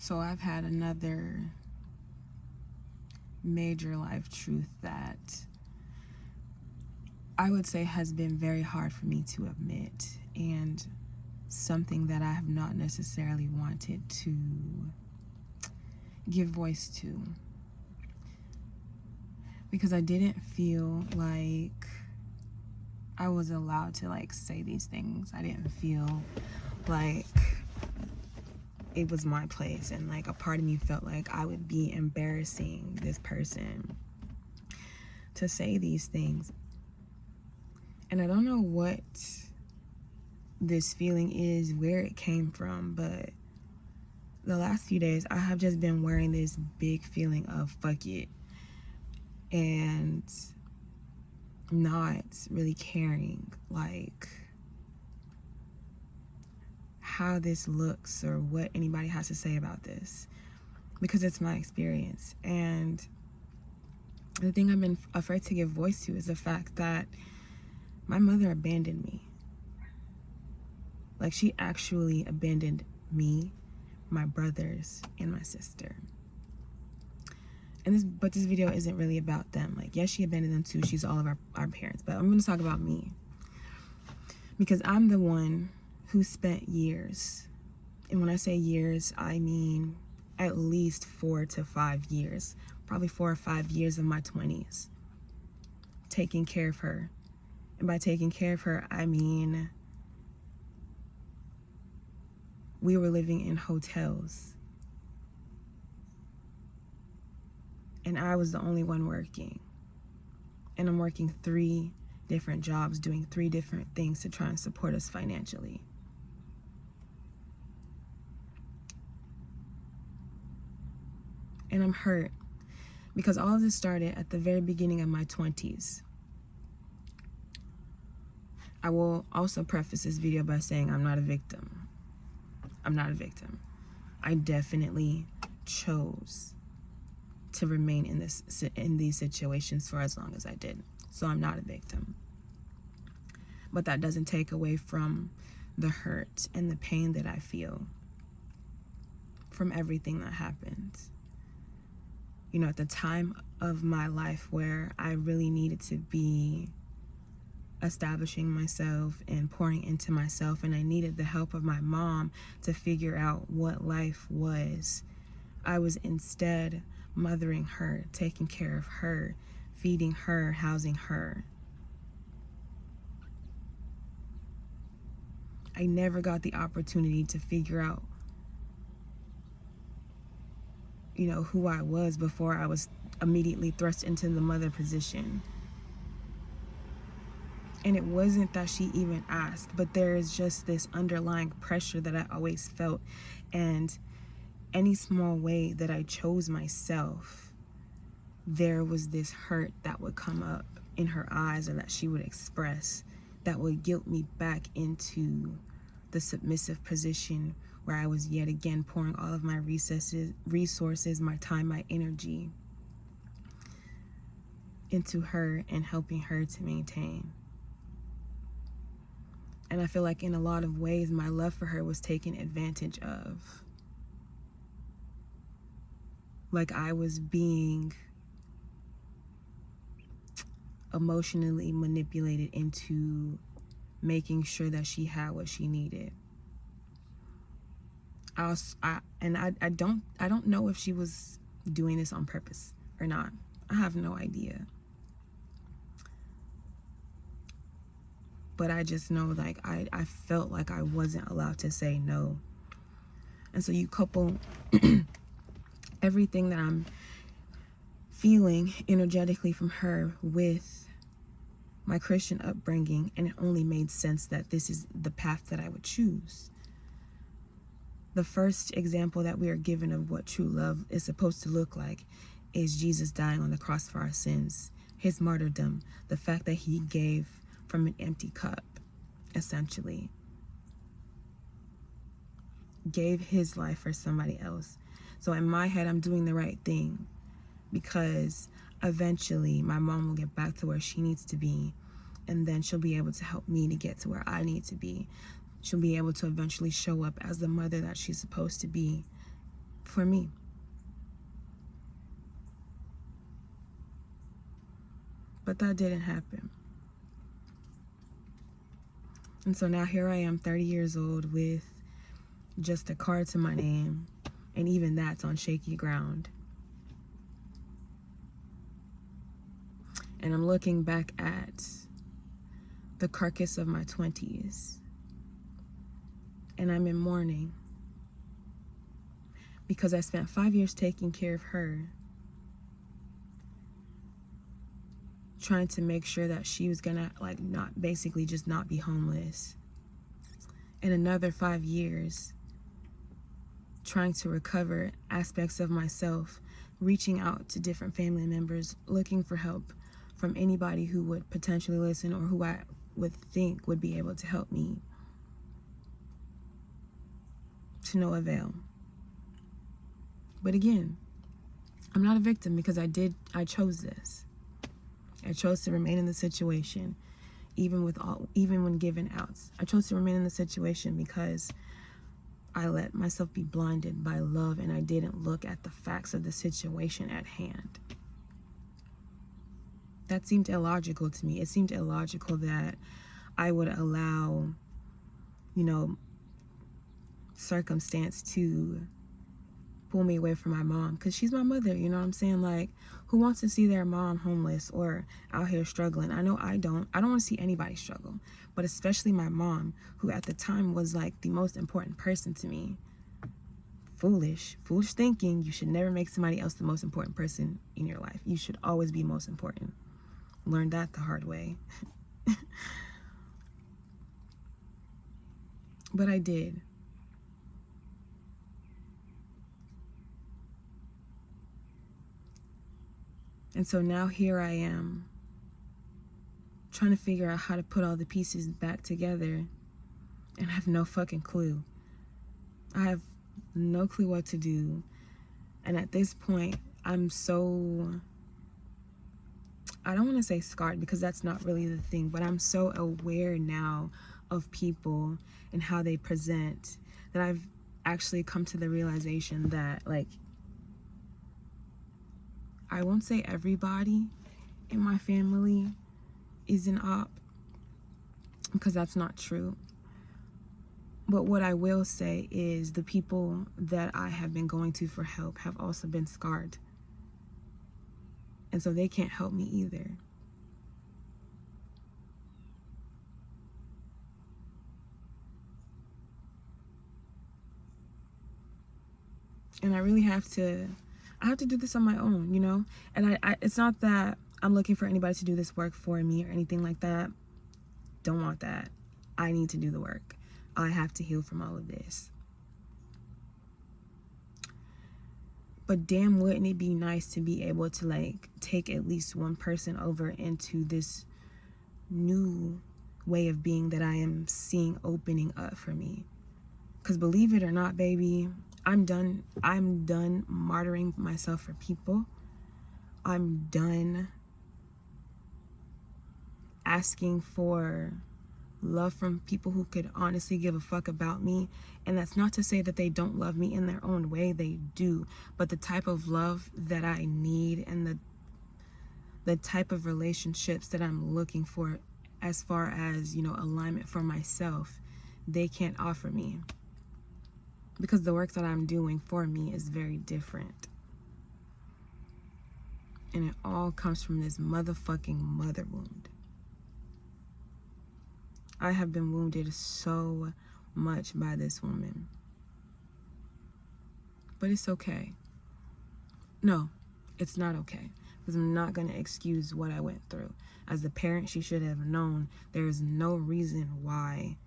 So I've had another major life truth that I would say has been very hard for me to admit, and something that I have not necessarily wanted to give voice to, because I didn't feel like I was allowed to like say these things. I didn't feel like it was my place, and like a part of me felt like I would be embarrassing this person to say these things. And I don't know what this feeling is, where it came from, but the last few days I have just been wearing this big feeling of fuck it, and not really caring like how this looks or what anybody has to say about this, because it's my experience. And the thing I've been afraid to give voice to is the fact that my mother abandoned me. Like, she actually abandoned me, my brothers, and my sister. But this video isn't really about them. Like, yes, she abandoned them too. She's all of our parents. But I'm going to talk about me, because I'm the one who spent years, and when I say years, I mean at least 4 to 5 years, probably 4 or 5 years of my 20s, taking care of her. And by taking care of her, I mean we were living in hotels, and I was the only one working. And I'm working 3 different jobs, doing 3 different things to try and support us financially. And I'm hurt, because all of this started at the very beginning of my 20s. I will also preface this video by saying I'm not a victim. I'm not a victim. I definitely chose to remain in these situations for as long as I did. So I'm not a victim. But that doesn't take away from the hurt and the pain that I feel from everything that happened. You know, at the time of my life where I really needed to be establishing myself and pouring into myself, and I needed the help of my mom to figure out what life was, I was instead mothering her, taking care of her, feeding her, housing her. I never got the opportunity to figure out, you know, who I was before I was immediately thrust into the mother position. And it wasn't that she even asked, but there is just this underlying pressure that I always felt. And any small way that I chose myself, there was this hurt that would come up in her eyes, or that she would express, that would guilt me back into the submissive position where I was yet again pouring all of my resources, my time, my energy into her and helping her to maintain. And I feel like in a lot of ways, my love for her was taken advantage of. Like, I was being emotionally manipulated into making sure that she had what she needed. I don't know if she was doing this on purpose or not. I have no idea. But I just know, like, I felt like I wasn't allowed to say no. And so you couple everything that I'm feeling energetically from her with my Christian upbringing, and it only made sense that this is the path that I would choose. The first example that we are given of what true love is supposed to look like is Jesus dying on the cross for our sins, his martyrdom, the fact that he gave from an empty cup, essentially. Gave his life for somebody else. So in my head, I'm doing the right thing, because eventually my mom will get back to where she needs to be, and then she'll be able to help me to get to where I need to be. She'll be able to eventually show up as the mother that she's supposed to be for me. But that didn't happen. And so now here I am, 30 years old, with just a car to my name, and even that's on shaky ground. And I'm looking back at the carcass of my 20s, and I'm in mourning because I spent 5 years taking care of her, trying to make sure that she was gonna not basically just not be homeless, and another 5 years trying to recover aspects of myself, reaching out to different family members, looking for help from anybody who would potentially listen or who I would think would be able to help me, to no avail. But again, I'm not a victim because I chose this. I chose to remain in the situation, even when given outs. I chose to remain in the situation because I let myself be blinded by love, and I didn't look at the facts of the situation at hand. That seemed illogical to me. It seemed illogical that I would allow, circumstance to pull me away from my mom, because she's my mother, you know what I'm saying? Like, who wants to see their mom homeless or out here struggling? I know I don't want to see anybody struggle, but especially my mom, who at the time was like the most important person to me. Foolish thinking. You should never make somebody else the most important person in your life. You should always be most important. Learned that the hard way. But I did. And so now here I am, trying to figure out how to put all the pieces back together, and I have no fucking clue. I have no clue what to do. And at this point, I'm so, I don't want to say scarred, because that's not really the thing, but I'm so aware now of people and how they present, that I've actually come to the realization that, like, I won't say everybody in my family is an op, because that's not true. But what I will say is the people that I have been going to for help have also been scarred. And so they can't help me either. And I really have to do this on my own, And I it's not that I'm looking for anybody to do this work for me or anything like that. Don't want that. I need to do the work. I have to heal from all of this. But damn, wouldn't it be nice to be able to take at least one person over into this new way of being that I am seeing opening up for me. Because believe it or not, baby, I'm done martyring myself for people. I'm done asking for love from people who could honestly give a fuck about me. And that's not to say that they don't love me in their own way. They do. But the type of love that I need and the type of relationships that I'm looking for, as far as, alignment for myself, they can't offer me. Because the work that I'm doing for me is very different. And it all comes from this motherfucking mother wound. I have been wounded so much by this woman. But it's okay. No, it's not okay. Because I'm not going to excuse what I went through. As a parent, she should have known there is no reason why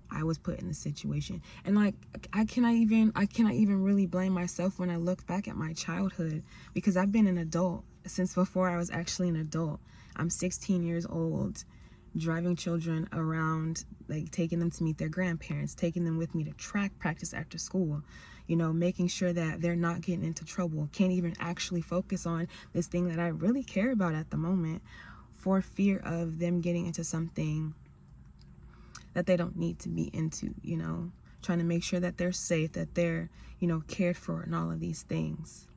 I was put in this situation. And I cannot even really blame myself when I look back at my childhood, because I've been an adult since before I was actually an adult. I'm 16 years old, driving children around, taking them to meet their grandparents, taking them with me to track practice after school, making sure that they're not getting into trouble. Can't even actually focus on this thing that I really care about at the moment, for fear of them getting into something that they don't need to be into, trying to make sure that they're safe, that they're, you know, cared for, and all of these things.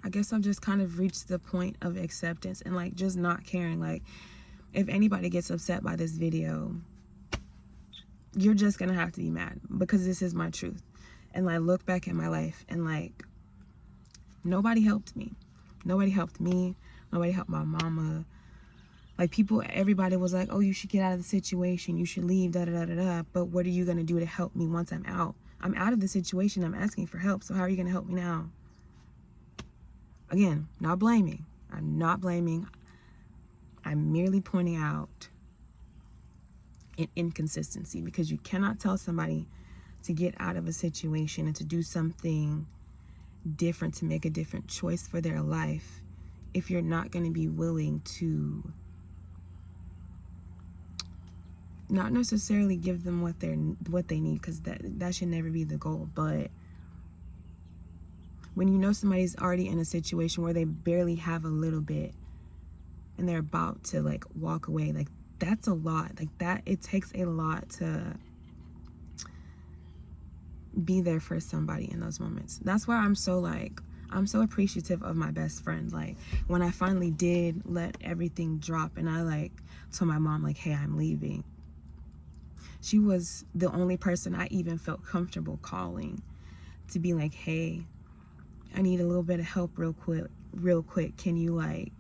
I guess I've just kind of reached the point of acceptance and like just not caring. Like, if anybody gets upset by this video, you're just gonna have to be mad, because this is my truth. And like, look back at my life and like, nobody helped me. Nobody helped me. Nobody helped my mama. Like, people, everybody was like, oh, you should get out of the situation. You should leave, da da da da da. But what are you gonna do to help me once I'm out? I'm out of the situation. I'm asking for help. So how are you gonna help me now? Again, not blaming. I'm not blaming. I'm merely pointing out an inconsistency, because you cannot tell somebody to get out of a situation and to do something different, to make a different choice for their life, if you're not going to be willing to not necessarily give them what they need, because that should never be the goal. But when you know somebody's already in a situation where they barely have a little bit and they're about to like walk away, like, that's a lot. Like, that, it takes a lot to be there for somebody in those moments. That's why I'm so appreciative of my best friend. Like, when I finally did let everything drop and I like told my mom like, hey, I'm leaving, she was the only person I even felt comfortable calling to be like, hey, I need a little bit of help real quick. Can you like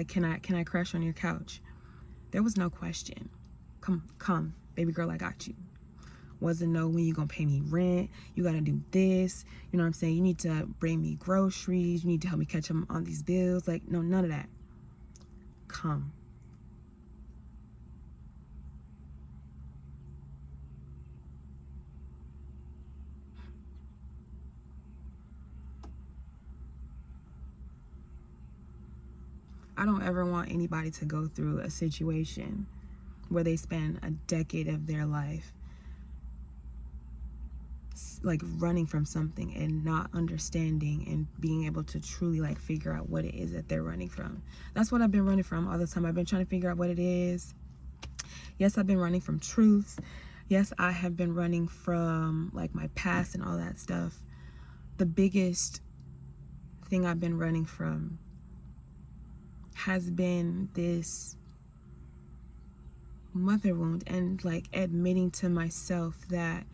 can I crash on your couch? There was no question. Come, baby girl, I got you. Wasn't no, when you gonna pay me rent? You gotta do this. You know what I'm saying? You need to bring me groceries. You need to help me catch up on these bills. Like, no, none of that. Come. I don't ever want anybody to go through a situation where they spend a decade of their life like running from something and not understanding and being able to truly like figure out what it is that they're running from. That's what I've been running from all the time. I've been trying to figure out what it is. Yes, I've been running from truths. Yes, I have been running from like my past and all that stuff. The biggest thing I've been running from has been this mother wound, and like admitting to myself that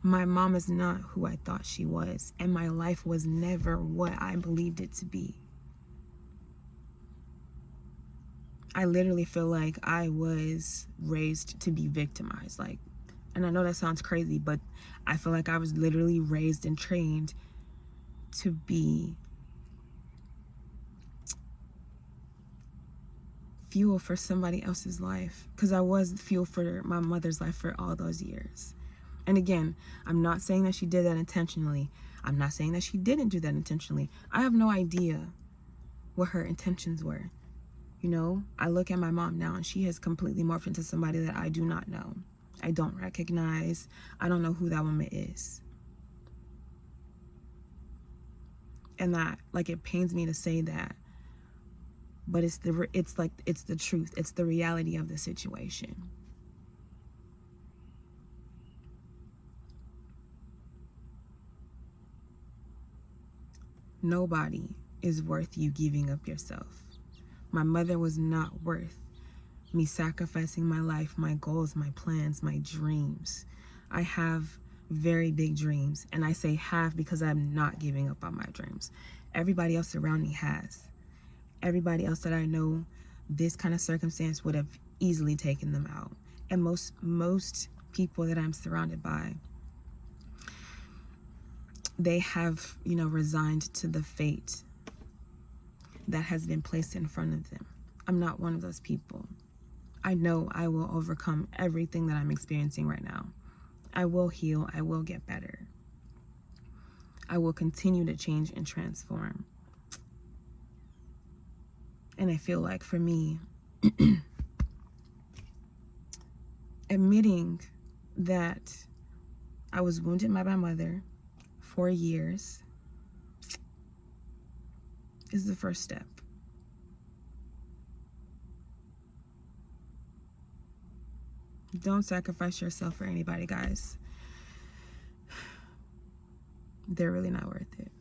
my mom is not who I thought she was, and my life was never what I believed it to be. I literally feel like I was raised to be victimized. Like, and I know that sounds crazy, but I feel like I was literally raised and trained to be fuel for somebody else's life, because I was fuel for my mother's life for all those years. And again, I'm not saying that she did that intentionally. I'm not saying that she didn't do that intentionally. I have no idea what her intentions were. You know, I look at my mom now and she has completely morphed into somebody that I do not know. I don't recognize. I don't know who that woman is. And that, like, it pains me to say that, but it's the truth. It's the reality of the situation. Nobody is worth you giving up yourself. My mother was not worth me sacrificing my life, my goals, my plans, my dreams. I have very big dreams, and I say have because I'm not giving up on my dreams. Everybody else around me has. Everybody else that I know, this kind of circumstance would have easily taken them out. And most people that I'm surrounded by, they have, you know, resigned to the fate that has been placed in front of them. I'm not one of those people. I know I will overcome everything that I'm experiencing right now. I will heal. I will get better. I will continue to change and transform. And I feel like for me, admitting that I was wounded by my mother for years is the first step. Don't sacrifice yourself for anybody, guys. They're really not worth it.